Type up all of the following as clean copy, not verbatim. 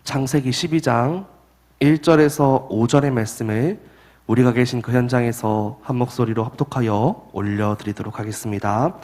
창세기 12장 1절에서 5절의 말씀을 우리가 계신 그 현장에서 한 목소리로 합독하여 올려드리도록 하겠습니다.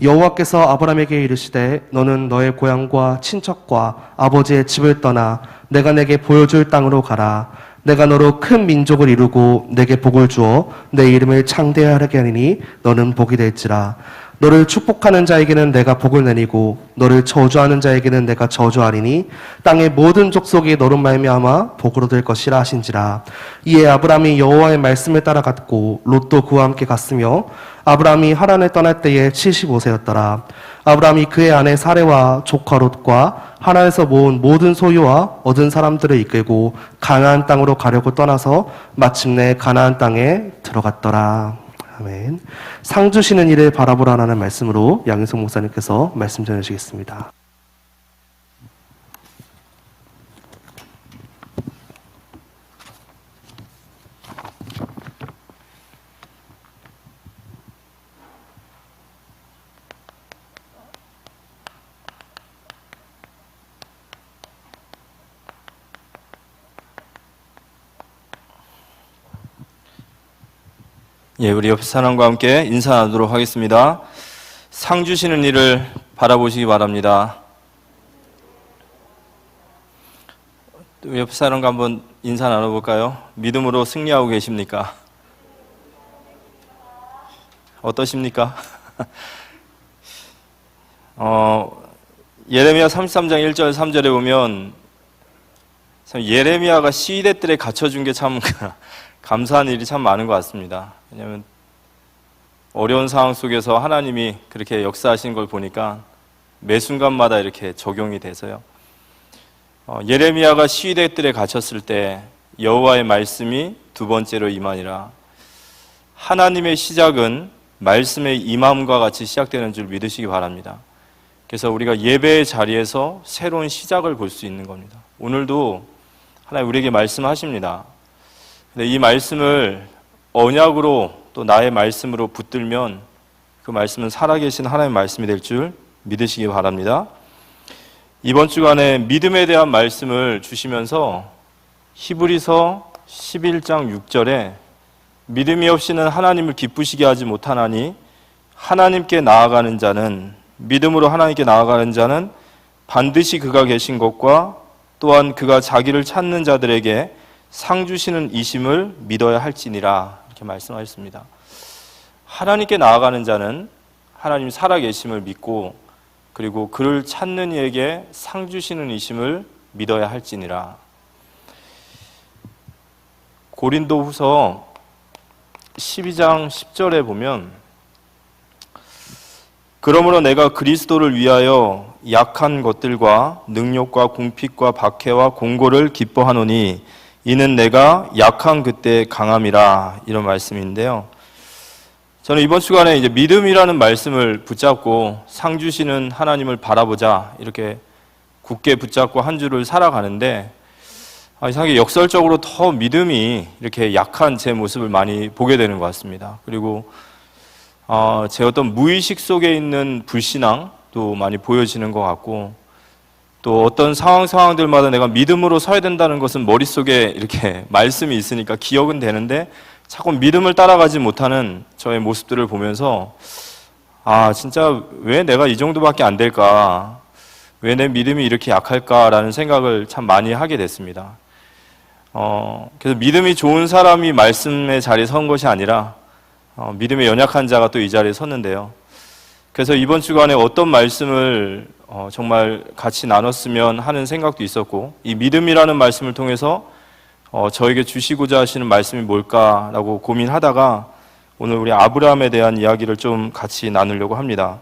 여호와께서 아브라함에게 이르시되 너는 너의 고향과 친척과 아버지의 집을 떠나 내가 내게 보여줄 땅으로 가라. 내가 너로 큰 민족을 이루고 내게 복을 주어 내 이름을 창대하게 하리니 너는 복이 될지라. 너를 축복하는 자에게는 내가 복을 내리고 너를 저주하는 자에게는 내가 저주하리니 땅의 모든 족속이 너로 말미암아 복으로 될 것이라 하신지라. 이에 아브라함이 여호와의 말씀을 따라갔고 롯도 그와 함께 갔으며 아브라함이 하란을 떠날 때에 75세였더라. 아브라함이 그의 아내 사레와 조카 롯과 하란에서 모은 모든 소유와 얻은 사람들을 이끌고 가나안 땅으로 가려고 떠나서 마침내 가나안 땅에 들어갔더라. 아멘. 상 주시는 이를 바라보라라는 말씀으로 양인석 목사님께서 말씀 전해주시겠습니다. 예, 우리 옆에 사람과 함께 인사 나누도록 하겠습니다. 상 주시는 이를 바라보시기 바랍니다. 또 옆에 사람과 한번 인사 나눠볼까요? 믿음으로 승리하고 계십니까? 어떠십니까? 예레미야 33장 1절 3절에 보면 참 예레미야가 시대들에 갖춰준 게 참 감사한 일이 참 많은 것 같습니다. 왜냐하면 어려운 상황 속에서 하나님이 그렇게 역사하시는 걸 보니까 매 순간마다 이렇게 적용이 돼서요. 예레미야가 시대들에 갇혔을 때 여호와의 말씀이 두 번째로 임하니라. 하나님의 시작은 말씀의 임함과 같이 시작되는 줄 믿으시기 바랍니다. 그래서 우리가 예배의 자리에서 새로운 시작을 볼 수 있는 겁니다. 오늘도 하나님 우리에게 말씀하십니다. 근데 이 말씀을 언약으로 또 나의 말씀으로 붙들면 그 말씀은 살아계신 하나님의 말씀이 될 줄 믿으시기 바랍니다. 이번 주간에 믿음에 대한 말씀을 주시면서 히브리서 11장 6절에 믿음이 없이는 하나님을 기쁘시게 하지 못하나니 하나님께 나아가는 자는 믿음으로 하나님께 나아가는 자는 반드시 그가 계신 것과 또한 그가 자기를 찾는 자들에게 상 주시는 이심을 믿어야 할지니라 이렇게 말씀하셨습니다. 하나님께 나아가는 자는 하나님 살아계심을 믿고 그리고 그를 찾는 이에게 상 주시는 이심을 믿어야 할지니라. 고린도후서 12장 10절에 보면 그러므로 내가 그리스도를 위하여 약한 것들과 능력과 궁핍과 박해와 공고를 기뻐하노니 이는 내가 약한 그때 강함이라 이런 말씀인데요. 저는 이번 주간에 이제 믿음이라는 말씀을 붙잡고 상 주시는 하나님을 바라보자 이렇게 굳게 붙잡고 한 주를 살아가는데 이상하게 역설적으로 더 믿음이 이렇게 약한 제 모습을 많이 보게 되는 것 같습니다. 그리고 제 어떤 무의식 속에 있는 불신앙도 많이 보여지는 것 같고 또 어떤 상황들마다 내가 믿음으로 서야 된다는 것은 머릿속에 이렇게 말씀이 있으니까 기억은 되는데 자꾸 믿음을 따라가지 못하는 저의 모습들을 보면서 진짜 왜 내가 이 정도밖에 안 될까? 왜 내 믿음이 이렇게 약할까라는 생각을 참 많이 하게 됐습니다. 그래서 믿음이 좋은 사람이 말씀의 자리에 선 것이 아니라 믿음에 연약한 자가 또 이 자리에 섰는데요. 그래서 이번 주간에 어떤 말씀을 정말 같이 나눴으면 하는 생각도 있었고 이 믿음이라는 말씀을 통해서 저에게 주시고자 하시는 말씀이 뭘까라고 고민하다가 오늘 우리 아브라함에 대한 이야기를 좀 같이 나누려고 합니다.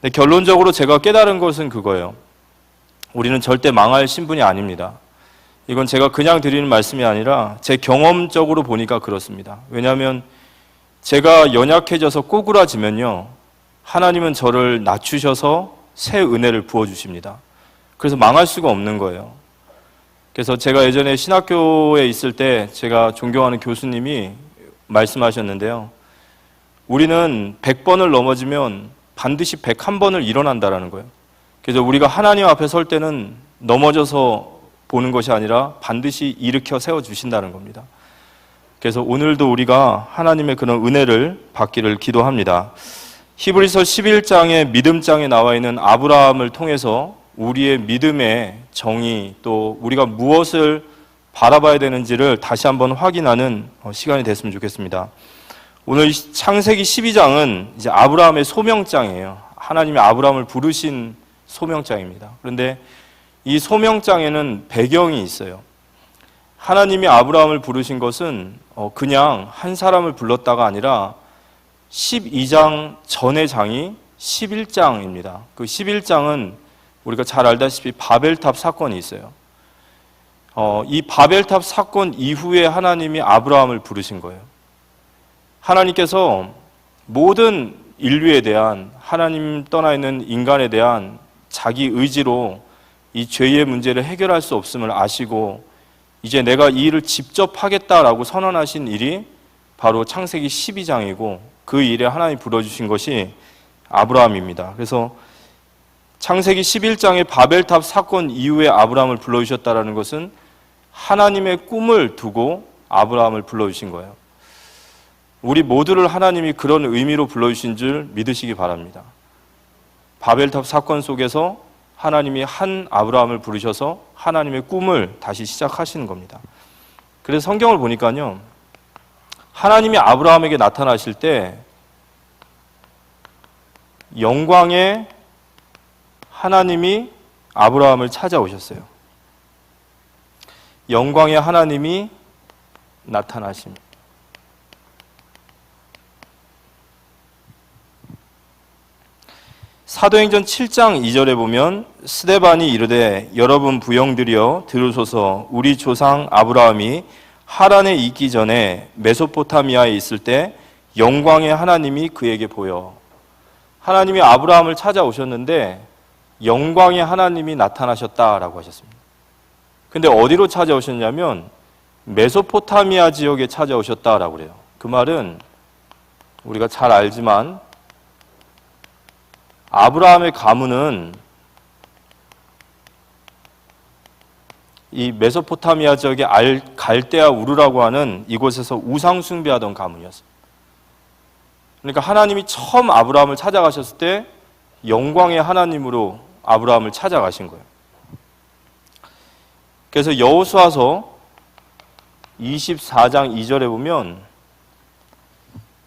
근데 결론적으로 제가 깨달은 것은 그거예요. 우리는 절대 망할 신분이 아닙니다. 이건 제가 그냥 드리는 말씀이 아니라 제 경험적으로 보니까 그렇습니다. 왜냐하면 제가 연약해져서 꼬꾸라지면요 하나님은 저를 낮추셔서 새 은혜를 부어주십니다. 그래서 망할 수가 없는 거예요. 그래서 제가 예전에 신학교에 있을 때 제가 존경하는 교수님이 말씀하셨는데요. 우리는 100번을 넘어지면 반드시 101번을 일어난다라는 거예요. 그래서 우리가 하나님 앞에 설 때는 넘어져서 보는 것이 아니라 반드시 일으켜 세워주신다는 겁니다. 그래서 오늘도 우리가 하나님의 그런 은혜를 받기를 기도합니다. 히브리서 11장의 믿음장에 나와 있는 아브라함을 통해서 우리의 믿음의 정의, 또 우리가 무엇을 바라봐야 되는지를 다시 한번 확인하는 시간이 됐으면 좋겠습니다. 오늘 창세기 12장은 이제 아브라함의 소명장이에요. 하나님이 아브라함을 부르신 소명장입니다. 그런데 이 소명장에는 배경이 있어요. 하나님이 아브라함을 부르신 것은 그냥 한 사람을 불렀다가 아니라 12장 전의 장이 11장입니다. 그 11장은 우리가 잘 알다시피 바벨탑 사건이 있어요. 이 바벨탑 사건 이후에 하나님이 아브라함을 부르신 거예요. 하나님께서 모든 인류에 대한, 하나님 떠나 있는 인간에 대한 자기 의지로 이 죄의 문제를 해결할 수 없음을 아시고 이제 내가 이 일을 직접 하겠다라고 선언하신 일이 바로 창세기 12장이고 그 일에 하나님이 불러주신 것이 아브라함입니다. 그래서 창세기 11장의 바벨탑 사건 이후에 아브라함을 불러주셨다는 것은 하나님의 꿈을 두고 아브라함을 불러주신 거예요. 우리 모두를 하나님이 그런 의미로 불러주신 줄 믿으시기 바랍니다. 바벨탑 사건 속에서 하나님이 한 아브라함을 부르셔서 하나님의 꿈을 다시 시작하시는 겁니다. 그래서 성경을 보니까요, 하나님이 아브라함에게 나타나실 때 영광의 하나님이 아브라함을 찾아오셨어요. 영광의 하나님이 나타나십니다. 사도행전 7장 2절에 보면 스데반이 이르되 여러분 부영들이여 들으소서 우리 조상 아브라함이 하란에 있기 전에 메소포타미아에 있을 때 영광의 하나님이 그에게 보여. 하나님이 아브라함을 찾아오셨는데 영광의 하나님이 나타나셨다라고 하셨습니다. 근데 어디로 찾아오셨냐면 메소포타미아 지역에 찾아오셨다라고 그래요. 그 말은 우리가 잘 알지만 아브라함의 가문은 이 메소포타미아 지역의 갈대아 우르라고 하는 이곳에서 우상 숭배하던 가문이었어요. 그러니까 하나님이 처음 아브라함을 찾아가셨을 때 영광의 하나님으로 아브라함을 찾아가신 거예요. 그래서 여호수아서 24장 2절에 보면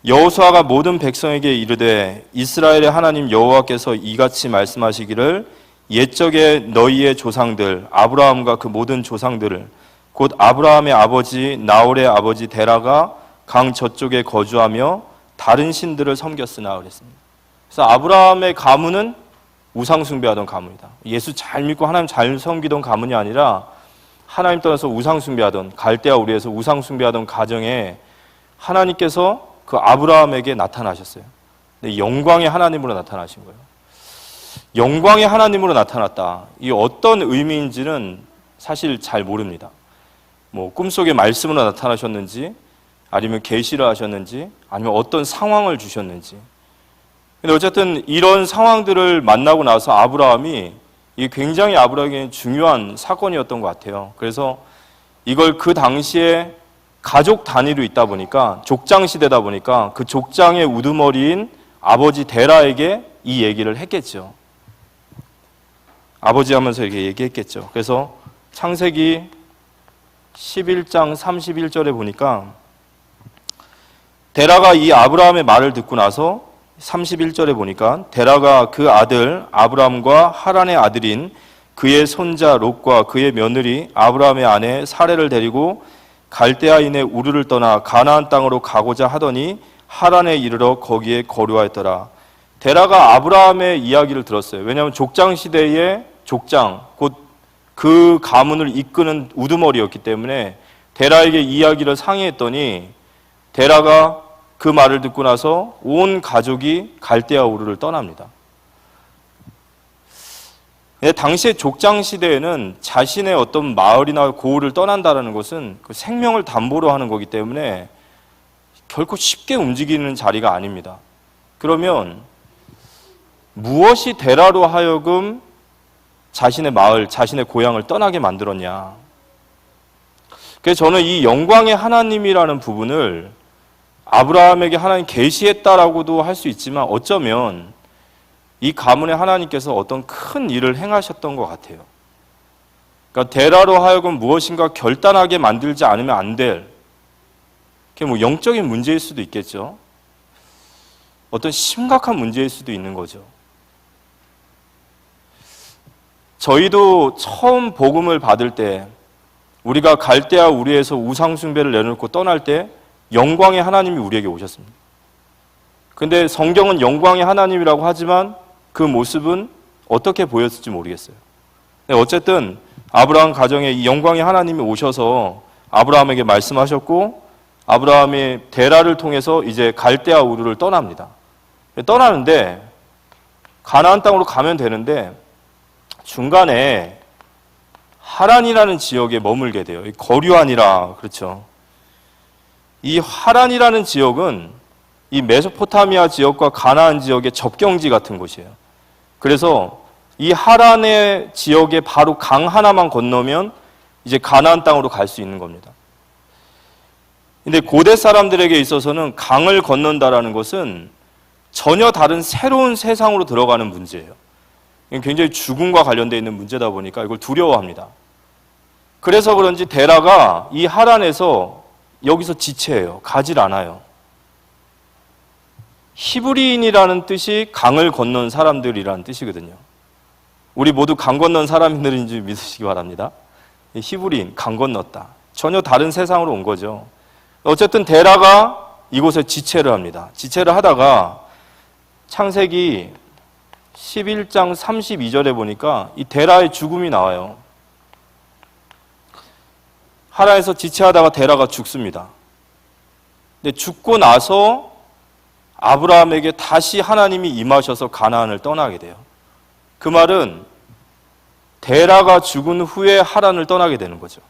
여호수아가 모든 백성에게 이르되 이스라엘의 하나님 여호와께서 이같이 말씀하시기를 옛적에 너희의 조상들 아브라함과 그 모든 조상들을 곧 아브라함의 아버지 나홀의 아버지 데라가 강 저쪽에 거주하며 다른 신들을 섬겼으나 그랬습니다. 그래서 아브라함의 가문은 우상 숭배하던 가문이다. 예수 잘 믿고 하나님 잘 섬기던 가문이 아니라 하나님 떠나서 우상 숭배하던 갈대아 우르에서 우상 숭배하던 가정에 하나님께서 그 아브라함에게 나타나셨어요. 근데 영광의 하나님으로 나타나신 거예요. 영광의 하나님으로 나타났다. 이게 어떤 의미인지는 사실 잘 모릅니다. 뭐 꿈속에 말씀으로 나타나셨는지, 아니면 계시를 하셨는지, 아니면 어떤 상황을 주셨는지. 근데 어쨌든 이런 상황들을 만나고 나서 아브라함이 이게 굉장히 아브라함에게 중요한 사건이었던 것 같아요. 그래서 이걸 그 당시에 가족 단위로 있다 보니까 족장 시대다 보니까 그 족장의 우두머리인 아버지 데라에게 이 얘기를 했겠죠. 아버지 하면서 이렇게 얘기했겠죠. 그래서 창세기 11장 31절에 보니까 데라가 이 아브라함의 말을 듣고 나서 31절에 보니까 데라가 그 아들 아브라함과 하란의 아들인 그의 손자 롯과 그의 며느리 아브라함의 아내 사레를 데리고 갈대아인의 우르를 떠나 가나안 땅으로 가고자 하더니 하란에 이르러 거기에 거류하였더라. 데라가 아브라함의 이야기를 들었어요. 왜냐하면 족장 시대의 족장, 곧 그 가문을 이끄는 우두머리였기 때문에 데라에게 이야기를 상의했더니 데라가 그 말을 듣고 나서 온 가족이 갈대아 우르를 떠납니다. 당시의 족장 시대에는 자신의 어떤 마을이나 고을을 떠난다는 것은 그 생명을 담보로 하는 거기 때문에 결코 쉽게 움직이는 자리가 아닙니다. 그러면 무엇이 데라로 하여금 자신의 마을, 자신의 고향을 떠나게 만들었냐. 그래서 저는 이 영광의 하나님이라는 부분을 아브라함에게 하나님 계시했다라고도 할 수 있지만 어쩌면 이 가문의 하나님께서 어떤 큰 일을 행하셨던 것 같아요. 그러니까 데라로 하여금 무엇인가 결단하게 만들지 않으면 안 될, 그게 뭐 영적인 문제일 수도 있겠죠. 어떤 심각한 문제일 수도 있는 거죠. 저희도 처음 복음을 받을 때, 우리가 갈대아 우리에서 우상 숭배를 내놓고 떠날 때 영광의 하나님이 우리에게 오셨습니다. 근데 성경은 영광의 하나님이라고 하지만 그 모습은 어떻게 보였을지 모르겠어요. 어쨌든 아브라함 가정에 이 영광의 하나님이 오셔서 아브라함에게 말씀하셨고, 아브라함이 데라를 통해서 이제 갈대아 우르를 떠납니다. 떠나는데 가나안 땅으로 가면 되는데 중간에 하란이라는 지역에 머물게 돼요. 거류안이라 그렇죠. 이 하란이라는 지역은 이 메소포타미아 지역과 가나안 지역의 접경지 같은 곳이에요. 그래서 이 하란의 지역에 바로 강 하나만 건너면 이제 가나안 땅으로 갈 수 있는 겁니다. 근데 고대 사람들에게 있어서는 강을 건넌다라는 것은 전혀 다른 새로운 세상으로 들어가는 문제예요. 굉장히 죽음과 관련되어 있는 문제다 보니까 이걸 두려워합니다. 그래서 그런지 데라가 이 하란에서 여기서 지체해요. 가질 않아요. 히브리인이라는 뜻이 강을 건넌 사람들이라는 뜻이거든요. 우리 모두 강 건넌 사람들인 줄 믿으시기 바랍니다. 히브리인, 강 건넜다. 전혀 다른 세상으로 온 거죠. 어쨌든 데라가 이곳에 지체를 합니다. 지체를 하다가 창세기 11장 32절에 보니까 이 데라의 죽음이 나와요. 하란에서 지체하다가 데라가 죽습니다. 근데 죽고 나서 아브라함에게 다시 하나님이 임하셔서 가나안을 떠나게 돼요. 그 말은 데라가 죽은 후에 하란을 떠나게 되는 거죠.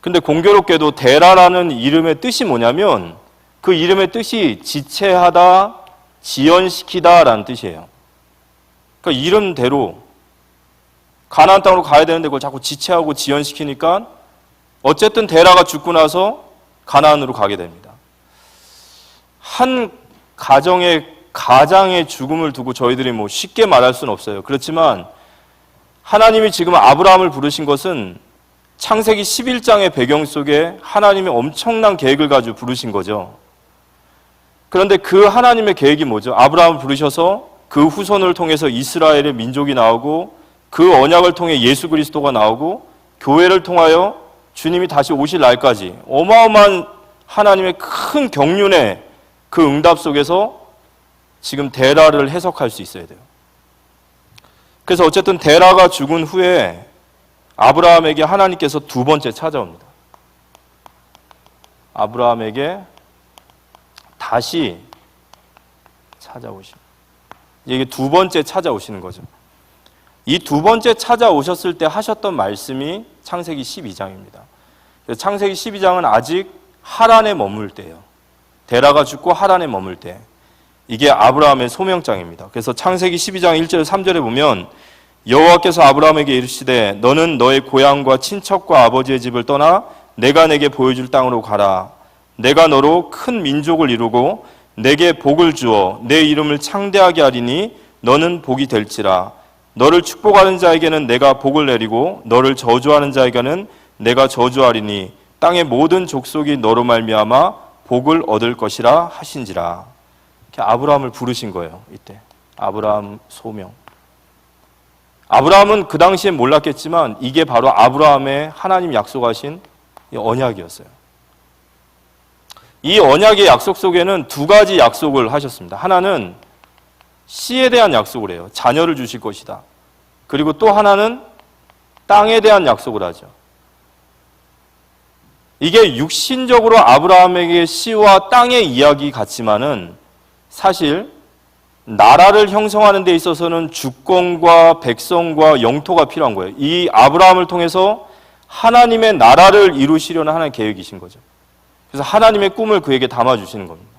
근데 공교롭게도 데라라는 이름의 뜻이 뭐냐면 그 이름의 뜻이 지체하다, 지연시키다 라는 뜻이에요. 그러니까 이름대로 가나안 땅으로 가야 되는데 그걸 자꾸 지체하고 지연시키니까 어쨌든 데라가 죽고 나서 가나안으로 가게 됩니다. 한 가장의 죽음을 두고 저희들이 뭐 쉽게 말할 수는 없어요. 그렇지만 하나님이 지금 아브라함을 부르신 것은 창세기 11장의 배경 속에 하나님의 엄청난 계획을 가지고 부르신 거죠. 그런데 그 하나님의 계획이 뭐죠? 아브라함을 부르셔서 그 후손을 통해서 이스라엘의 민족이 나오고 그 언약을 통해 예수 그리스도가 나오고 교회를 통하여 주님이 다시 오실 날까지 어마어마한 하나님의 큰 경륜의 그 응답 속에서 지금 데라를 해석할 수 있어야 돼요. 그래서 어쨌든 데라가 죽은 후에 아브라함에게 하나님께서 두 번째 찾아옵니다. 아브라함에게 다시 찾아오십니다. 이게 두 번째 찾아오시는 거죠. 이 두 번째 찾아오셨을 때 하셨던 말씀이 창세기 12장입니다. 창세기 12장은 아직 하란에 머물 때예요. 데라가 죽고 하란에 머물 때. 이게 아브라함의 소명장입니다. 그래서 창세기 12장 1절 3절에 보면 여호와께서 아브라함에게 이르시되 너는 너의 고향과 친척과 아버지의 집을 떠나 내가 내게 보여줄 땅으로 가라. 내가 너로 큰 민족을 이루고 내게 복을 주어 내 이름을 창대하게 하리니 너는 복이 될지라. 너를 축복하는 자에게는 내가 복을 내리고 너를 저주하는 자에게는 내가 저주하리니 땅의 모든 족속이 너로 말미암아 복을 얻을 것이라 하신지라. 이렇게 아브라함을 부르신 거예요. 이때 아브라함 소명. 아브라함은 그 당시엔 몰랐겠지만 이게 바로 아브라함의 하나님 약속하신 언약이었어요. 이 언약의 약속 속에는 두 가지 약속을 하셨습니다. 하나는 씨에 대한 약속을 해요. 자녀를 주실 것이다. 그리고 또 하나는 땅에 대한 약속을 하죠. 이게 육신적으로 아브라함에게 씨와 땅의 이야기 같지만은 사실 나라를 형성하는 데 있어서는 주권과 백성과 영토가 필요한 거예요. 이 아브라함을 통해서 하나님의 나라를 이루시려는 하나님의 계획이신 거죠. 그래서 하나님의 꿈을 그에게 담아주시는 겁니다.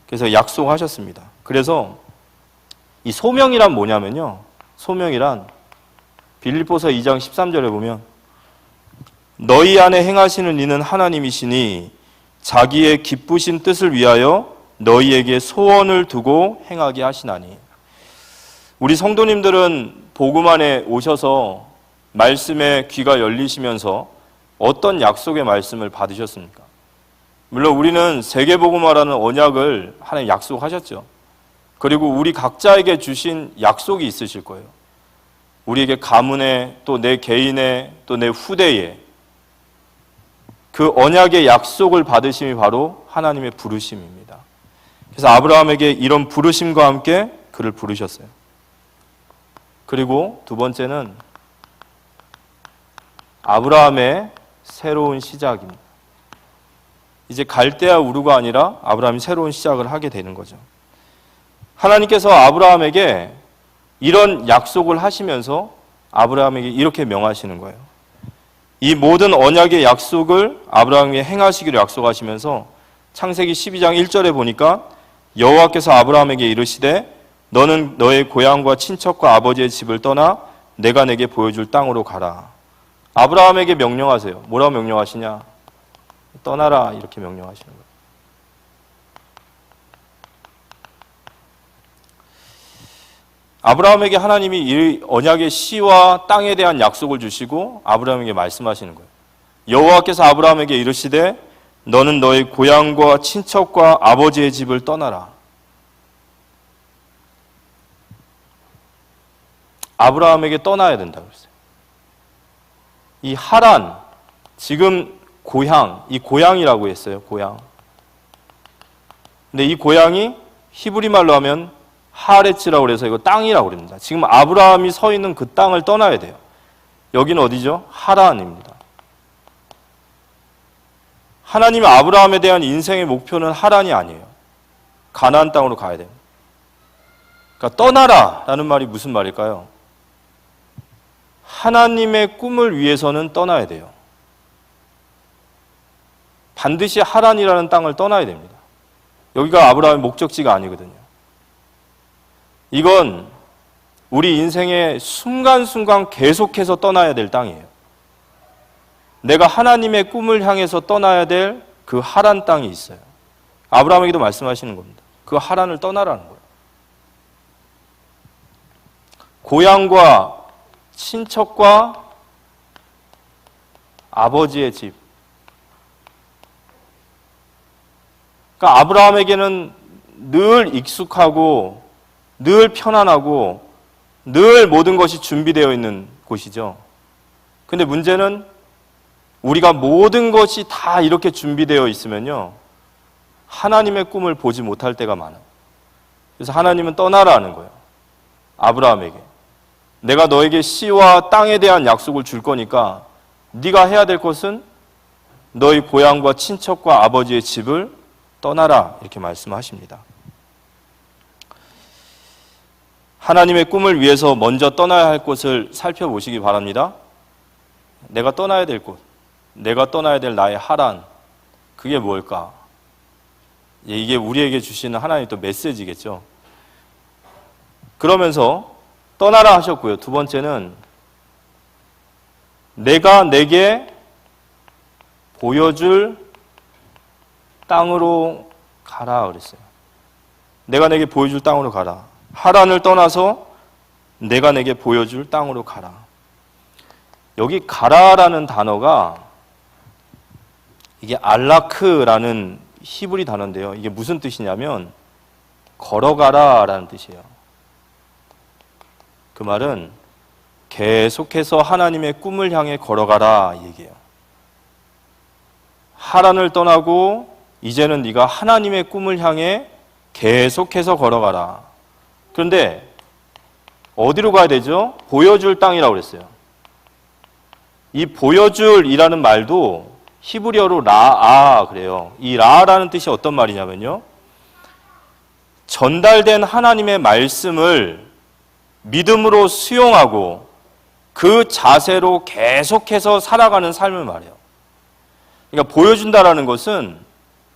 그래서 약속하셨습니다. 그래서 이 소명이란 뭐냐면요. 소명이란 빌립보서 2장 13절에 보면 너희 안에 행하시는 이는 하나님이시니 자기의 기쁘신 뜻을 위하여 너희에게 소원을 두고 행하게 하시나니. 우리 성도님들은 복음 안에 오셔서 말씀에 귀가 열리시면서 어떤 약속의 말씀을 받으셨습니까? 물론 우리는 세계복음화라는 언약을 하나님 약속하셨죠. 그리고 우리 각자에게 주신 약속이 있으실 거예요. 우리에게 가문에, 또 내 개인의, 또 내 후대에 그 언약의 약속을 받으심이 바로 하나님의 부르심입니다. 그래서 아브라함에게 이런 부르심과 함께 그를 부르셨어요. 그리고 두 번째는 아브라함의 새로운 시작입니다. 이제 갈대아 우르가 아니라 아브라함이 새로운 시작을 하게 되는 거죠. 하나님께서 아브라함에게 이런 약속을 하시면서 아브라함에게 이렇게 명하시는 거예요. 이 모든 언약의 약속을 아브라함에게 행하시기로 약속하시면서 창세기 12장 1절에 보니까 여호와께서 아브라함에게 이르시되 너는 너의 고향과 친척과 아버지의 집을 떠나 내가 내게 보여줄 땅으로 가라. 아브라함에게 명령하세요. 뭐라고 명령하시냐? 떠나라, 이렇게 명령하시는 거예요. 아브라함에게 하나님이 이 언약의 씨와 땅에 대한 약속을 주시고 아브라함에게 말씀하시는 거예요. 여호와께서 아브라함에게 이르시되 너는 너의 고향과 친척과 아버지의 집을 떠나라. 아브라함에게 떠나야 된다고 했어요. 이 하란, 지금 고향, 이 고향이라고 했어요. 고향. 근데 이 고향이 히브리 말로 하면 하레츠라고 그래서 이거 땅이라고 그럽니다. 지금 아브라함이 서 있는 그 땅을 떠나야 돼요. 여기는 어디죠? 하란입니다. 하나님의 아브라함에 대한 인생의 목표는 하란이 아니에요. 가나안 땅으로 가야 돼요. 그러니까 떠나라라는 말이 무슨 말일까요? 하나님의 꿈을 위해서는 떠나야 돼요. 반드시 하란이라는 땅을 떠나야 됩니다. 여기가 아브라함의 목적지가 아니거든요. 이건 우리 인생의 순간순간 계속해서 떠나야 될 땅이에요. 내가 하나님의 꿈을 향해서 떠나야 될 그 하란 땅이 있어요. 아브라함에게도 말씀하시는 겁니다. 그 하란을 떠나라는 거예요. 고향과 친척과 아버지의 집. 그러니까 아브라함에게는 늘 익숙하고 늘 편안하고 늘 모든 것이 준비되어 있는 곳이죠. 근데 문제는 우리가 모든 것이 다 이렇게 준비되어 있으면요, 하나님의 꿈을 보지 못할 때가 많아요. 그래서 하나님은 떠나라는 거예요. 아브라함에게. 내가 너에게 씨와 땅에 대한 약속을 줄 거니까 네가 해야 될 것은 너희 고향과 친척과 아버지의 집을 떠나라, 이렇게 말씀하십니다. 하나님의 꿈을 위해서 먼저 떠나야 할 곳을 살펴보시기 바랍니다. 내가 떠나야 될 곳, 내가 떠나야 될 나의 하란, 그게 뭘까? 이게 우리에게 주시는 하나님의 또 메시지겠죠. 그러면서 떠나라 하셨고요. 두 번째는 내가 내게 보여줄 땅으로 가라 그랬어요. 내가 내게 보여줄 땅으로 가라. 하란을 떠나서 내가 내게 보여줄 땅으로 가라. 여기 가라라는 단어가 이게 알라크라는 히브리 단어인데요. 이게 무슨 뜻이냐면 걸어가라라는 뜻이에요. 그 말은 계속해서 하나님의 꿈을 향해 걸어가라 이 얘기예요. 하란을 떠나고 이제는 네가 하나님의 꿈을 향해 계속해서 걸어가라. 그런데 어디로 가야 되죠? 보여줄 땅이라고 그랬어요. 이 보여줄이라는 말도 히브리어로 라아 그래요. 이 라아라는 뜻이 어떤 말이냐면요, 전달된 하나님의 말씀을 믿음으로 수용하고 그 자세로 계속해서 살아가는 삶을 말해요. 그러니까 보여준다라는 것은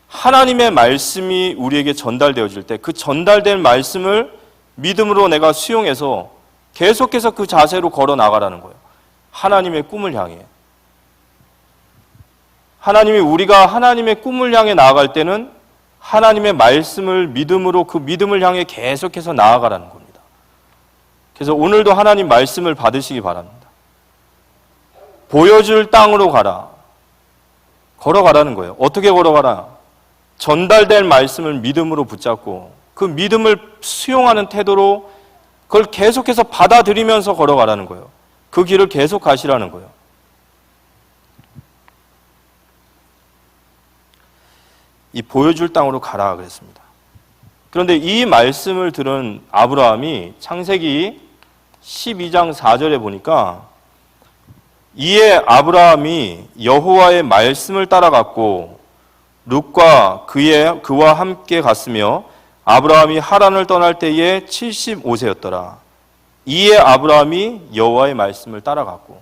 하나님의 말씀이 우리에게 전달되어질 때 그 전달된 말씀을 믿음으로 내가 수용해서 계속해서 그 자세로 걸어 나가라는 거예요. 하나님의 꿈을 향해. 하나님이 우리가 하나님의 꿈을 향해 나아갈 때는 하나님의 말씀을 믿음으로 그 믿음을 향해 계속해서 나아가라는 겁니다. 그래서 오늘도 하나님 말씀을 받으시기 바랍니다. 보여줄 땅으로 가라. 걸어가라는 거예요. 어떻게 걸어가라? 전달될 말씀을 믿음으로 붙잡고 그 믿음을 수용하는 태도로 그걸 계속해서 받아들이면서 걸어가라는 거예요. 그 길을 계속 가시라는 거예요. 이 보여줄 땅으로 가라 그랬습니다. 그런데 이 말씀을 들은 아브라함이 창세기 12장 4절에 보니까 이에 아브라함이 여호와의 말씀을 따라갔고 룻과 그와 함께 갔으며 아브라함이 하란을 떠날 때에 75세였더라. 이에 아브라함이 여호와의 말씀을 따라갔고,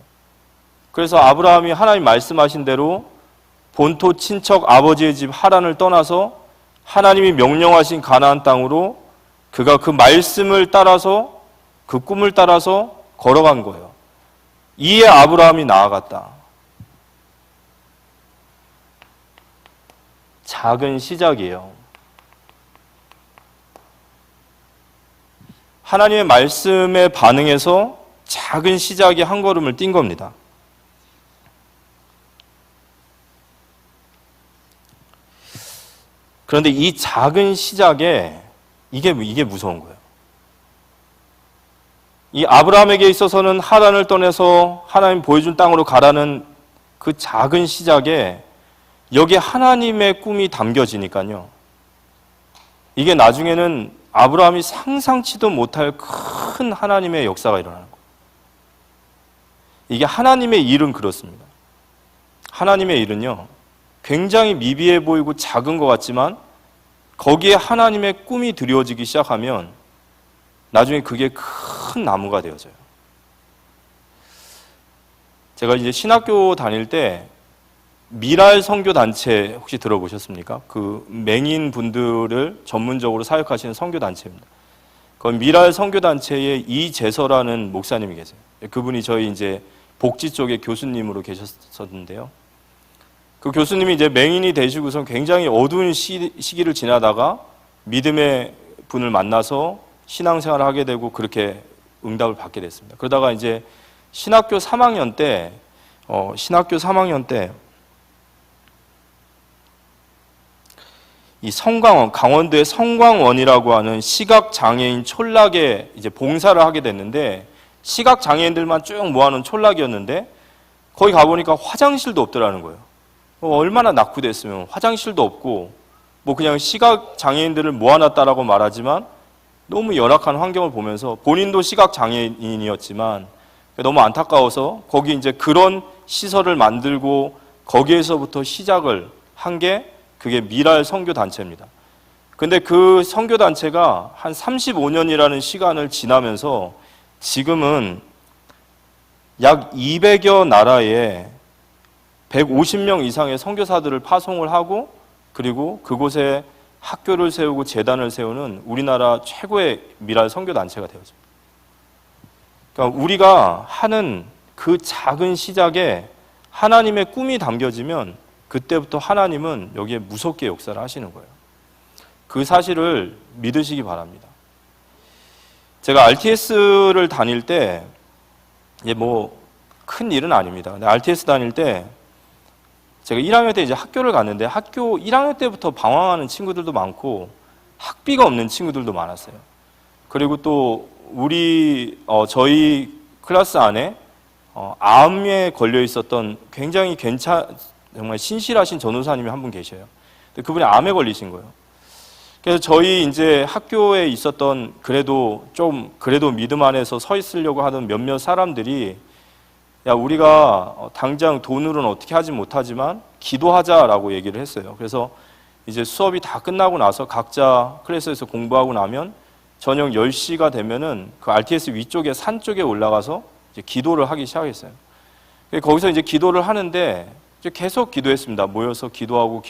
그래서 아브라함이 하나님 말씀하신 대로 본토 친척 아버지의 집 하란을 떠나서 하나님이 명령하신 가나안 땅으로 그가 그 말씀을 따라서 그 꿈을 따라서 걸어간 거예요. 이에 아브라함이 나아갔다. 작은 시작이에요. 하나님의 말씀에 반응해서 작은 시작의 한 걸음을 뛴 겁니다. 그런데 이 작은 시작에 이게 무서운 거예요. 이 아브라함에게 있어서는 하란을 떠나서 하나님 보여준 땅으로 가라는 그 작은 시작에 여기에 하나님의 꿈이 담겨지니까요. 이게 나중에는 아브라함이 상상치도 못할 큰 하나님의 역사가 일어나는 거예요. 이게 하나님의 일은 그렇습니다. 하나님의 일은요, 굉장히 미비해 보이고 작은 것 같지만 거기에 하나님의 꿈이 드리워지기 시작하면 나중에 그게 큰 나무가 되어져요. 제가 이제 신학교 다닐 때 미랄 선교단체 혹시 들어보셨습니까? 그 맹인 분들을 전문적으로 사역하시는 선교단체입니다. 그 미랄 선교단체의 이재서라는 목사님이 계세요. 그분이 저희 이제 복지 쪽에 교수님으로 계셨었는데요. 그 교수님이 이제 맹인이 되시고서 굉장히 어두운 시기를 지나다가 믿음의 분을 만나서 신앙생활을 하게 되고 그렇게 응답을 받게 됐습니다. 그러다가 이제 신학교 3학년 때 이 성광원, 강원도의 성광원이라고 하는 시각장애인 촌락에 이제 봉사를 하게 됐는데, 시각장애인들만 쭉 모아놓은 촌락이었는데 거기 가보니까 화장실도 없더라는 거예요. 얼마나 낙후됐으면 화장실도 없고 뭐 그냥 시각장애인들을 모아놨다라고 말하지만 너무 열악한 환경을 보면서 본인도 시각장애인이었지만 너무 안타까워서 거기 이제 그런 시설을 만들고 거기에서부터 시작을 한 게 그게 미랄 선교단체입니다. 근데 그 선교단체가 한 35년이라는 시간을 지나면서 지금은 약 200여 나라에 150명 이상의 선교사들을 파송을 하고 그리고 그곳에 학교를 세우고 재단을 세우는 우리나라 최고의 미랄 선교단체가 되었습니다. 그러니까 우리가 하는 그 작은 시작에 하나님의 꿈이 담겨지면 그때부터 하나님은 여기에 무섭게 역사를 하시는 거예요. 그 사실을 믿으시기 바랍니다. 제가 RTS를 다닐 때 이게 뭐 큰 일은 아닙니다. 근데 RTS 다닐 때 제가 1학년 때 이제 학교를 갔는데 학교 1학년 때부터 방황하는 친구들도 많고 학비가 없는 친구들도 많았어요. 그리고 또 저희 클래스 안에 암에 걸려 있었던 굉장히 정말 신실하신 전도사님이 한 분 계셔요. 근데 그분이 암에 걸리신 거예요. 그래서 저희 이제 학교에 있었던 그래도 믿음 안에서 서 있으려고 하던 몇몇 사람들이 야, 우리가 당장 돈으로는 어떻게 하지 못하지만 기도하자라고 얘기를 했어요. 그래서 이제 수업이 다 끝나고 나서 각자 클래스에서 공부하고 나면 저녁 10시가 되면은 그 RTS 위쪽에 산 쪽에 올라가서 이제 기도를 하기 시작했어요. 거기서 이제 기도를 하는데 이제 계속 기도했습니다. 모여서 기도하고.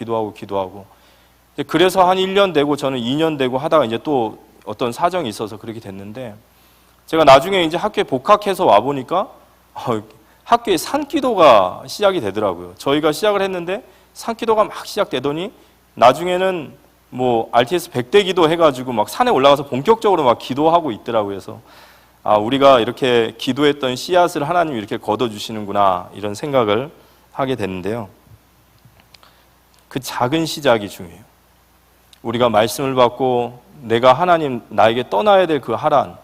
그래서 한 1년 되고 저는 2년 되고 하다가 이제 또 어떤 사정이 있어서 그렇게 됐는데 제가 나중에 이제 학교에 복학해서 와 보니까 학교에 산기도가 시작이 되더라고요. 저희가 시작을 했는데 산기도가 막 시작되더니 나중에는 뭐 RTS 100대 기도 해가지고 막 산에 올라가서 본격적으로 막 기도하고 있더라고요. 그래서 우리가 이렇게 기도했던 씨앗을 하나님이 이렇게 걷어주시는구나 이런 생각을 하게 되는데요. 그 작은 시작이 중요해요. 우리가 말씀을 받고 내가 하나님 나에게 떠나야 될 그 하란,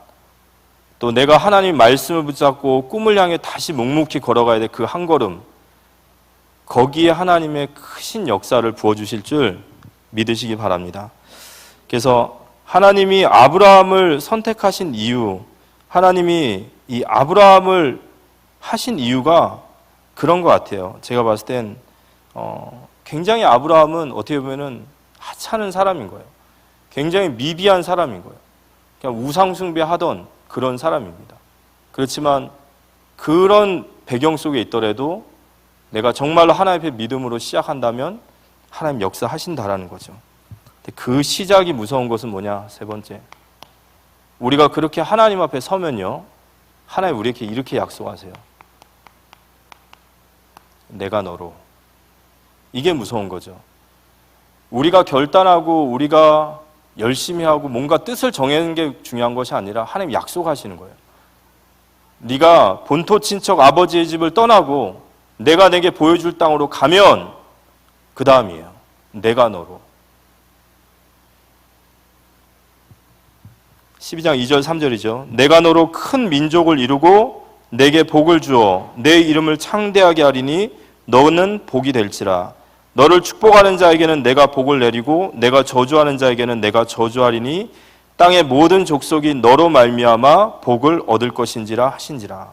또 내가 하나님 말씀을 붙잡고 꿈을 향해 다시 묵묵히 걸어가야 될 그 한 걸음, 거기에 하나님의 크신 역사를 부어주실 줄 믿으시기 바랍니다. 그래서 하나님이 아브라함을 선택하신 이유, 하나님이 이 아브라함을 하신 이유가 그런 것 같아요. 제가 봤을 땐 굉장히 아브라함은 어떻게 보면은 하찮은 사람인 거예요. 굉장히 미비한 사람인 거예요. 그냥 우상숭배하던 그런 사람입니다. 그렇지만 그런 배경 속에 있더라도 내가 정말로 하나님 앞에 믿음으로 시작한다면 하나님 역사하신다라는 거죠. 근데 그 시작이 무서운 것은 뭐냐? 세 번째, 우리가 그렇게 하나님 앞에 서면요, 하나님 우리에게 이렇게 약속하세요. 내가 너로. 이게 무서운 거죠. 우리가 결단하고 우리가 열심히 하고 뭔가 뜻을 정하는 게 중요한 것이 아니라 하나님 약속하시는 거예요. 네가 본토 친척 아버지의 집을 떠나고 내가 내게 보여줄 땅으로 가면 그 다음이에요. 내가 너로. 12장 2절 3절이죠. 내가 너로 큰 민족을 이루고 내게 복을 주어 내 이름을 창대하게 하리니 너는 복이 될지라. 너를 축복하는 자에게는 내가 복을 내리고 내가 저주하는 자에게는 내가 저주하리니 땅의 모든 족속이 너로 말미암아 복을 얻을 것인지라 하신지라.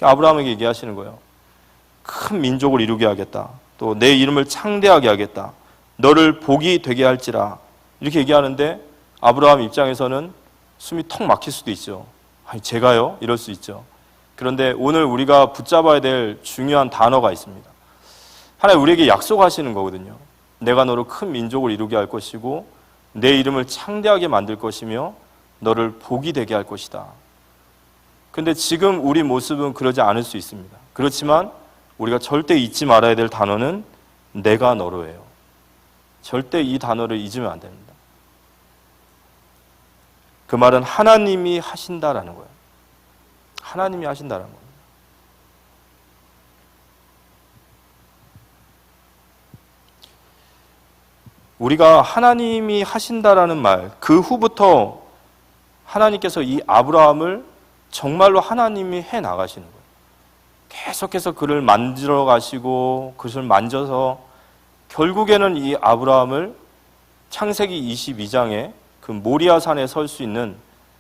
아브라함에게 얘기하시는 거예요. 큰 민족을 이루게 하겠다. 또 내 이름을 창대하게 하겠다. 너를 복이 되게 할지라. 이렇게 얘기하는데 아브라함 입장에서는 숨이 턱 막힐 수도 있죠. 아니 제가요? 이럴 수 있죠. 그런데 오늘 우리가 붙잡아야 될 중요한 단어가 있습니다. 하나님 우리에게 약속하시는 거거든요. 내가 너로 큰 민족을 이루게 할 것이고 내 이름을 창대하게 만들 것이며 너를 복이 되게 할 것이다. 근데 지금 우리 모습은 그러지 않을 수 있습니다. 그렇지만 우리가 절대 잊지 말아야 될 단어는 내가 너로예요. 절대 이 단어를 잊으면 안 됩니다. 그 말은 하나님이 하신다라는 거예요. 하나님이 하신다라는 겁니다. 우리가 하나님이 하신다라는 말, 그 후부터 하나님께서 이 아브라함을 정말로 하나님이 해 나가시는 거예요. 계속해서 그를 만들어 가시고 그것을 만져서 결국에는 이 아브라함을 창세기 22장에 그 모리아 산에 설 수 있는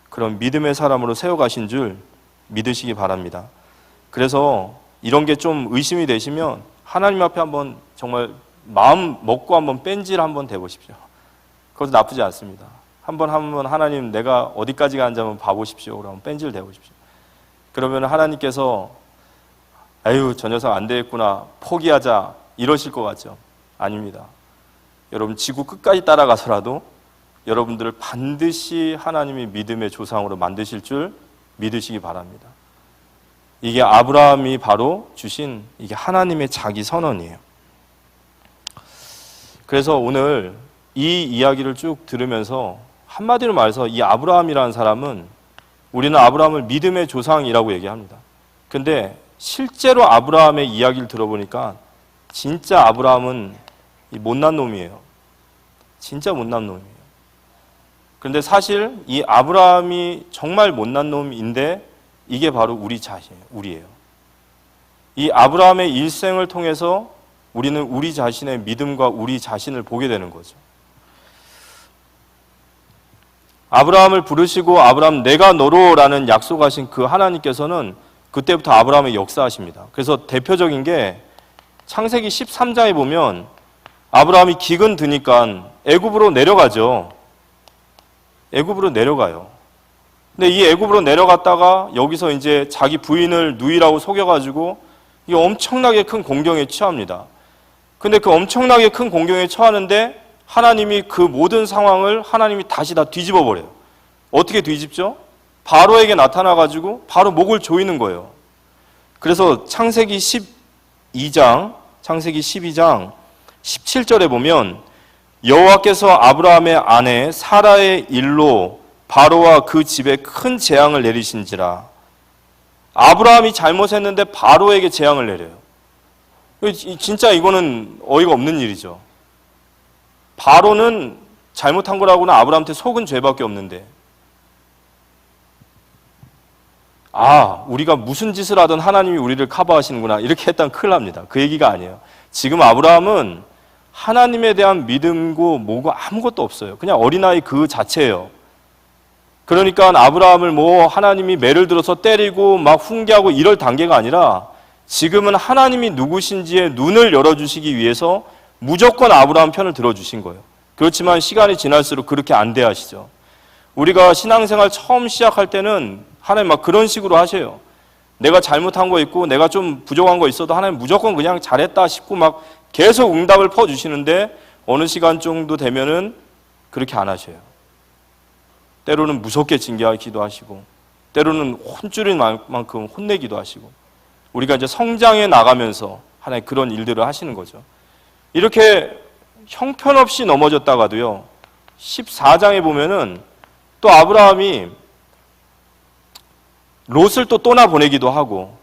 그런 믿음의 사람으로 세워가신 줄 믿으시기 바랍니다. 그래서 이런 게 좀 의심이 되시면 하나님 앞에 한번 정말 마음 먹고 한번 뺀질 한번 대보십시오. 그것도 나쁘지 않습니다. 한번 하나님 내가 어디까지 가는지 한번 봐보십시오. 그러면 뺀질 대보십시오. 그러면 하나님께서 아유 저 녀석 안 되겠구나 포기하자 이러실 것 같죠? 아닙니다. 여러분 지구 끝까지 따라가서라도 여러분들을 반드시 하나님이 믿음의 조상으로 만드실 줄 믿으시기 바랍니다. 이게 아브라함이 바로 주신 이게 하나님의 자기 선언이에요. 그래서 오늘 이 이야기를 쭉 들으면서 한마디로 말해서 이 아브라함이라는 사람은 우리는 아브라함을 믿음의 조상이라고 얘기합니다. 근데 실제로 아브라함의 이야기를 들어보니까 진짜 아브라함은 못난 놈이에요. 진짜 못난 놈이에요. 그런데 사실 이 아브라함이 정말 못난 놈인데 이게 바로 우리 자신이에요. 우리예요. 이 아브라함의 일생을 통해서 우리는 우리 자신의 믿음과 우리 자신을 보게 되는 거죠. 아브라함을 부르시고 아브라함 내가 너로라는 약속하신 그 하나님께서는 그때부터 아브라함의 역사하십니다. 그래서 대표적인 게 창세기 13장에 보면 아브라함이 기근 드니까 애굽으로 내려가죠. 애굽으로 내려가요. 근데 이 애굽으로 내려갔다가 여기서 이제 자기 부인을 누이라고 속여가지고 이 엄청나게 큰 공경에 처합니다. 근데 그 엄청나게 큰 공경에 처하는데 하나님이 그 모든 상황을 하나님이 다시 다 뒤집어 버려요. 어떻게 뒤집죠? 바로에게 나타나가지고 바로 목을 조이는 거예요. 그래서 창세기 12장 17절에 보면 여호와께서 아브라함의 아내 사라의 일로 바로와 그 집에 큰 재앙을 내리신지라. 아브라함이 잘못했는데 바로에게 재앙을 내려요. 진짜 이거는 어이가 없는 일이죠. 바로는 잘못한 거라고는 아브라함한테 속은 죄밖에 없는데, 우리가 무슨 짓을 하든 하나님이 우리를 커버하시는구나 이렇게 했다면 큰일 납니다. 그 얘기가 아니에요. 지금 아브라함은 하나님에 대한 믿음고 뭐고 아무것도 없어요. 그냥 어린아이 그 자체예요. 그러니까 아브라함을 하나님이 매를 들어서 때리고 막 훈계하고 이럴 단계가 아니라 지금은 하나님이 누구신지에 눈을 열어주시기 위해서 무조건 아브라함 편을 들어주신 거예요. 그렇지만 시간이 지날수록 그렇게 안 대하시죠. 우리가 신앙생활 처음 시작할 때는 하나님 막 그런 식으로 하셔요. 내가 잘못한 거 있고 내가 좀 부족한 거 있어도 하나님 무조건 그냥 잘했다 싶고 막 계속 응답을 퍼주시는데 어느 시간 정도 되면은 그렇게 안 하셔요. 때로는 무섭게 징계하기도 하시고 때로는 혼쭐인 만큼 혼내기도 하시고 우리가 이제 성장해 나가면서 하나님 그런 일들을 하시는 거죠. 이렇게 형편없이 넘어졌다가도요 14장에 보면은 또 아브라함이 롯을 또 떠나보내기도 하고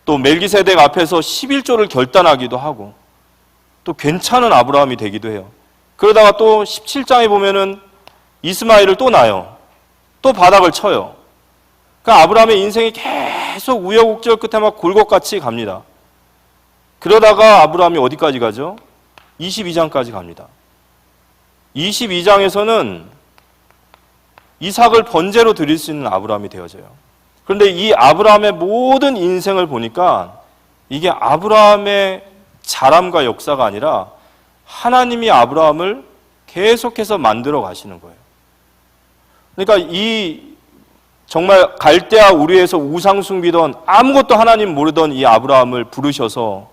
또 멜기세덱 앞에서 11조를 결단하기도 하고 또 괜찮은 아브라함이 되기도 해요. 그러다가 또 17장에 보면은 이스마엘을 또 낳아요. 또 바닥을 쳐요. 그러니까 아브라함의 인생이 계속 우여곡절 끝에 막 골곡같이 갑니다. 그러다가 아브라함이 어디까지 가죠? 22장까지 갑니다. 22장에서는 이삭을 번제로 드릴 수 있는 아브라함이 되어져요. 그런데 이 아브라함의 모든 인생을 보니까 이게 아브라함의 자람과 역사가 아니라 하나님이 아브라함을 계속해서 만들어 가시는 거예요. 그러니까 이 정말 갈대아 우르에서 우상 숭비던 아무것도 하나님 모르던 이 아브라함을 부르셔서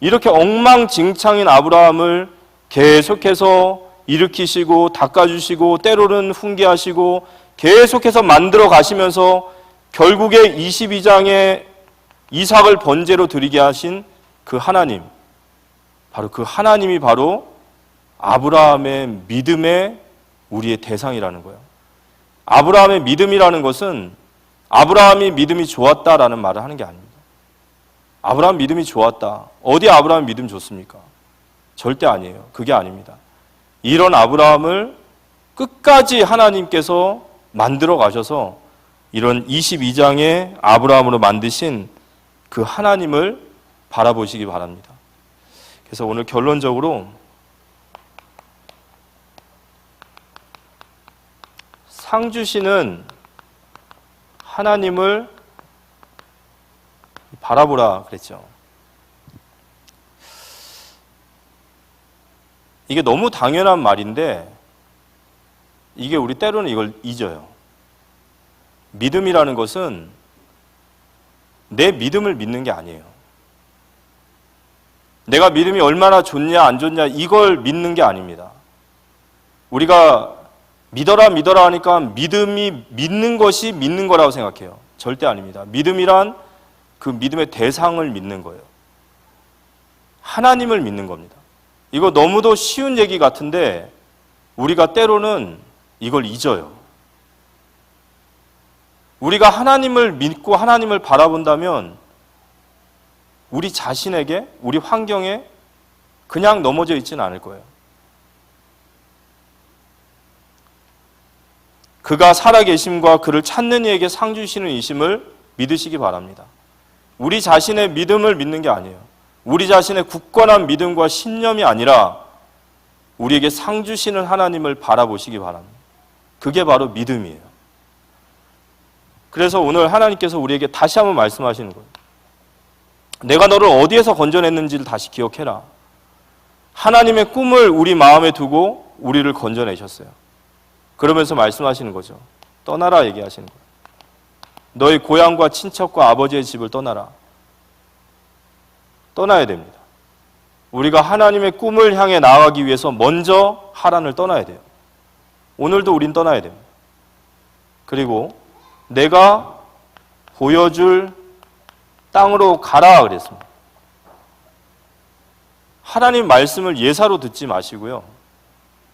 이렇게 엉망진창인 아브라함을 계속해서 일으키시고 닦아주시고 때로는 훈계하시고 계속해서 만들어 가시면서 결국에 22장에 이삭을 번제로 드리게 하신 그 하나님, 바로 그 하나님이 바로 아브라함의 믿음의 우리의 대상이라는 거예요. 아브라함의 믿음이라는 것은 아브라함이 믿음이 좋았다라는 말을 하는 게 아닙니다. 아브라함 믿음이 좋았다. 어디 아브라함 믿음 좋습니까? 절대 아니에요. 그게 아닙니다. 이런 아브라함을 끝까지 하나님께서 만들어 가셔서 이런 22장의 아브라함으로 만드신 그 하나님을 바라보시기 바랍니다. 그래서 오늘 결론적으로 상 주시는 하나님을 바라보라 그랬죠. 이게 너무 당연한 말인데 이게 우리 때로는 이걸 잊어요. 믿음이라는 것은 내 믿음을 믿는 게 아니에요. 내가 믿음이 얼마나 좋냐 안 좋냐 이걸 믿는 게 아닙니다. 우리가 믿어라 믿어라 하니까 믿음이 믿는 것이 믿는 거라고 생각해요. 절대 아닙니다. 믿음이란 그 믿음의 대상을 믿는 거예요. 하나님을 믿는 겁니다. 이거 너무도 쉬운 얘기 같은데 우리가 때로는 이걸 잊어요. 우리가 하나님을 믿고 하나님을 바라본다면 우리 자신에게, 우리 환경에 그냥 넘어져 있지는 않을 거예요. 그가 살아계심과 그를 찾는 이에게 상 주시는 이심을 믿으시기 바랍니다. 우리 자신의 믿음을 믿는 게 아니에요. 우리 자신의 굳건한 믿음과 신념이 아니라 우리에게 상 주시는 하나님을 바라보시기 바랍니다. 그게 바로 믿음이에요. 그래서 오늘 하나님께서 우리에게 다시 한번 말씀하시는 거예요. 내가 너를 어디에서 건져냈는지를 다시 기억해라. 하나님의 꿈을 우리 마음에 두고 우리를 건져내셨어요. 그러면서 말씀하시는 거죠. 떠나라 얘기하시는 거예요. 너희 고향과 친척과 아버지의 집을 떠나라. 떠나야 됩니다. 우리가 하나님의 꿈을 향해 나아가기 위해서 먼저 하란을 떠나야 돼요. 오늘도 우린 떠나야 됩니다. 그리고 내가 보여줄 땅으로 가라 그랬습니다. 하나님 말씀을 예사로 듣지 마시고요.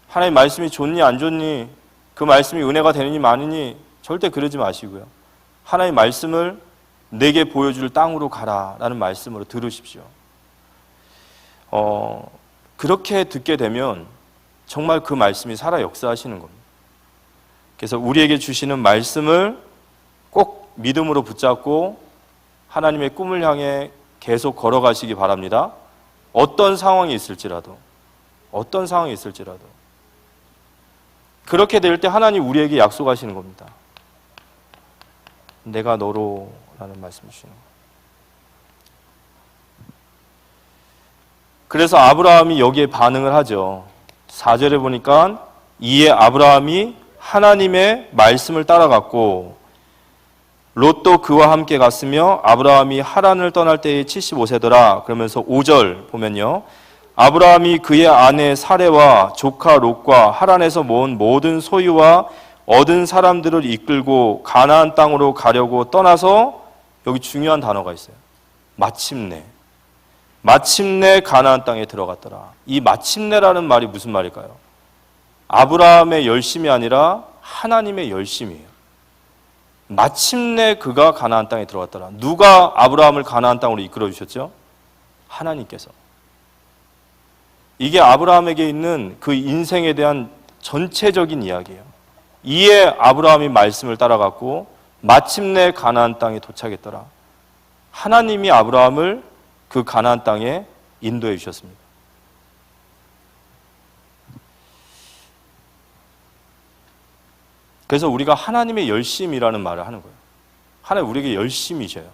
하나님 말씀이 좋니 안 좋니, 그 말씀이 은혜가 되느니 마느니 절대 그러지 마시고요. 하나님 말씀을 내게 보여줄 땅으로 가라라는 말씀으로 들으십시오. 그렇게 듣게 되면 정말 그 말씀이 살아 역사하시는 겁니다. 그래서 우리에게 주시는 말씀을 꼭 믿음으로 붙잡고 하나님의 꿈을 향해 계속 걸어가시기 바랍니다. 어떤 상황이 있을지라도 그렇게 될 때 하나님 우리에게 약속하시는 겁니다. 내가 너로 라는 말씀 주시는 거예요. 그래서 아브라함이 여기에 반응을 하죠. 4절에 보니까 이에 아브라함이 하나님의 말씀을 따라갔고 롯도 그와 함께 갔으며 아브라함이 하란을 떠날 때에 75세더라. 그러면서 5절 보면요. 아브라함이 그의 아내 사레와 조카 롯과 하란에서 모은 모든 소유와 얻은 사람들을 이끌고 가나안 땅으로 가려고 떠나서, 여기 중요한 단어가 있어요. 마침내 가나안 땅에 들어갔더라. 이 마침내라는 말이 무슨 말일까요? 아브라함의 열심이 아니라 하나님의 열심이에요. 마침내 그가 가나안 땅에 들어갔더라. 누가 아브라함을 가나안 땅으로 이끌어 주셨죠? 하나님께서. 이게 아브라함에게 있는 그 인생에 대한 전체적인 이야기예요. 이에 아브라함이 말씀을 따라갔고 마침내 가나안 땅에 도착했더라. 하나님이 아브라함을 그 가나안 땅에 인도해 주셨습니다. 그래서 우리가 하나님의 열심이라는 말을 하는 거예요. 하나님 우리에게 열심이셔요.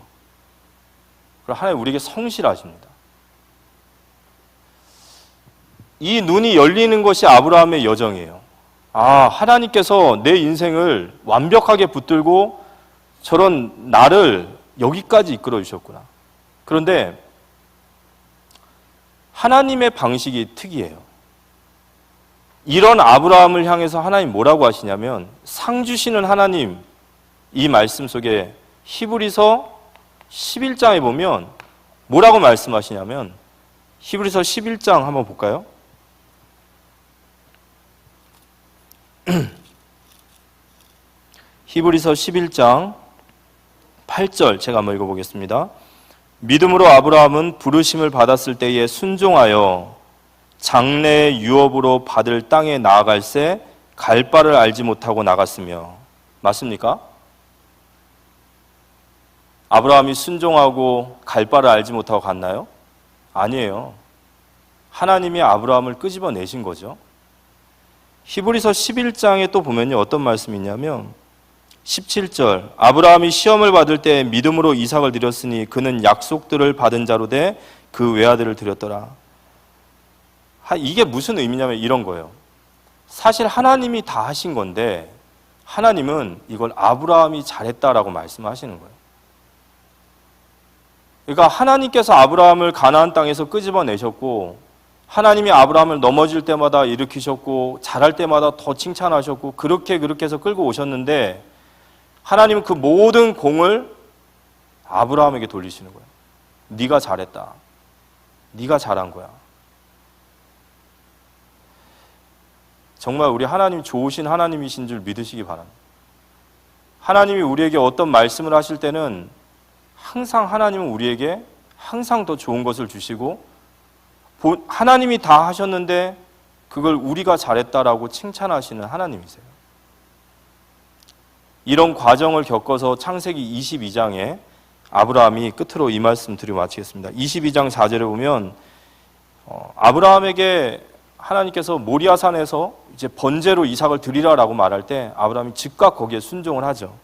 그리고 하나님 우리에게 성실하십니다. 이 눈이 열리는 것이 아브라함의 여정이에요. 아, 하나님께서 내 인생을 완벽하게 붙들고 저런 나를 여기까지 이끌어 주셨구나. 그런데 하나님의 방식이 특이해요. 이런 아브라함을 향해서 하나님 뭐라고 하시냐면, 상 주시는 하나님, 이 말씀 속에 히브리서 11장에 보면 뭐라고 말씀하시냐면, 히브리서 11장 한번 볼까요? 히브리서 11장 8절 제가 한번 읽어보겠습니다. 믿음으로 아브라함은 부르심을 받았을 때에 순종하여 장래의 유업으로 받을 땅에 나아갈새 갈 바를 알지 못하고 나갔으며. 맞습니까? 아브라함이 순종하고 갈 바를 알지 못하고 갔나요? 아니에요. 하나님이 아브라함을 끄집어내신 거죠. 히브리서 11장에 또 보면요, 어떤 말씀이 있냐면 17절, 아브라함이 시험을 받을 때 믿음으로 이삭을 드렸으니 그는 약속들을 받은 자로 돼 그 외아들을 드렸더라. 이게 무슨 의미냐면 이런 거예요. 사실 하나님이 다 하신 건데 하나님은 이걸 아브라함이 잘했다라고 말씀하시는 거예요. 그러니까 하나님께서 아브라함을 가나안 땅에서 끄집어내셨고, 하나님이 아브라함을 넘어질 때마다 일으키셨고, 잘할 때마다 더 칭찬하셨고, 그렇게 해서 끌고 오셨는데 하나님은 그 모든 공을 아브라함에게 돌리시는 거예요. 네가 잘했다. 네가 잘한 거야. 정말 우리 하나님 좋으신 하나님이신 줄 믿으시기 바랍니다. 하나님이 우리에게 어떤 말씀을 하실 때는 항상 하나님은 우리에게 항상 더 좋은 것을 주시고, 하나님이 다 하셨는데 그걸 우리가 잘했다라고 칭찬하시는 하나님이세요. 이런 과정을 겪어서 창세기 22장에 아브라함이, 끝으로 이 말씀 드리고 마치겠습니다. 22장 4절에 보면 아브라함에게 하나님께서 모리아산에서 이제 번제로 이삭을 드리라라고 말할 때 아브라함이 즉각 거기에 순종을 하죠.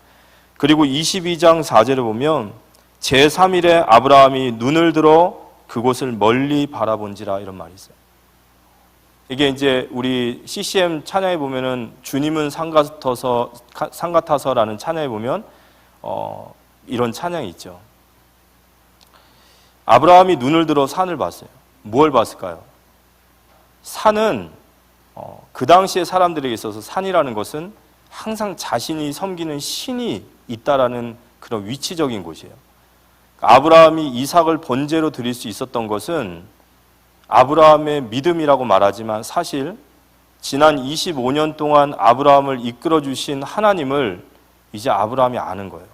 그리고 22장 4절에 보면 제3일에 아브라함이 눈을 들어 그곳을 멀리 바라본지라, 이런 말이 있어요. 이게 이제 우리 CCM 찬양에 보면은 주님은 산 같아서라는 찬양에 보면 이런 찬양이 있죠. 아브라함이 눈을 들어 산을 봤어요. 무엇을 봤을까요? 산은 그 당시에 사람들에게 있어서 산이라는 것은 항상 자신이 섬기는 신이 있다라는 그런 위치적인 곳이에요. 아브라함이 이삭을 번제로 드릴 수 있었던 것은 아브라함의 믿음이라고 말하지만 사실 지난 25년 동안 아브라함을 이끌어 주신 하나님을 이제 아브라함이 아는 거예요.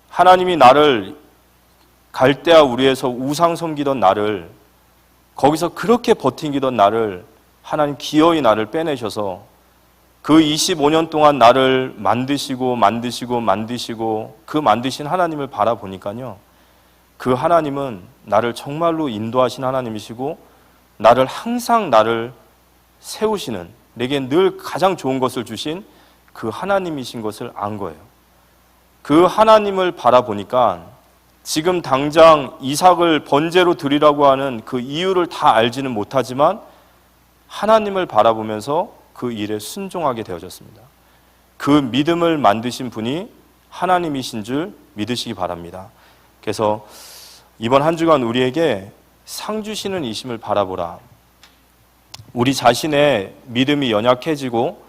하나님이 나를 갈대아 우리에서 우상 섬기던 나를, 거기서 그렇게 버티기던 나를 하나님 기어이 나를 빼내셔서 그 25년 동안 나를 만드시고 그 만드신 하나님을 바라보니까요, 그 하나님은 나를 정말로 인도하신 하나님이시고 나를 항상 나를 세우시는, 내게 늘 가장 좋은 것을 주신 그 하나님이신 것을 안 거예요. 그 하나님을 바라보니까 지금 당장 이삭을 번제로 드리라고 하는 그 이유를 다 알지는 못하지만 하나님을 바라보면서 그 일에 순종하게 되어졌습니다. 그 믿음을 만드신 분이 하나님이신 줄 믿으시기 바랍니다. 그래서 이번 한 주간 우리에게 상 주시는 이심을 바라보라. 우리 자신의 믿음이 연약해지고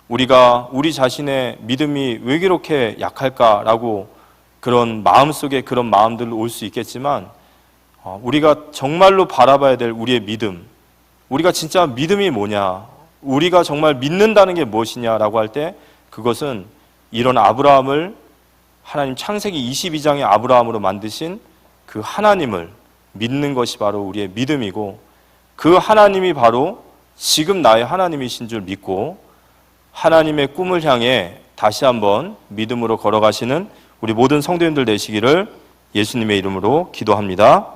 우리가 우리 자신의 믿음이 왜 그렇게 약할까라고 그런 마음속에 그런 마음들 올 수 있겠지만, 우리가 정말로 바라봐야 될 우리의 믿음, 우리가 진짜 믿음이 뭐냐, 우리가 정말 믿는다는 게 무엇이냐라고 할 때 그것은 이런 아브라함을 하나님 창세기 22장의 아브라함으로 만드신 그 하나님을 믿는 것이 바로 우리의 믿음이고, 그 하나님이 바로 지금 나의 하나님이신 줄 믿고 하나님의 꿈을 향해 다시 한번 믿음으로 걸어가시는 우리 모든 성도님들 되시기를 예수님의 이름으로 기도합니다.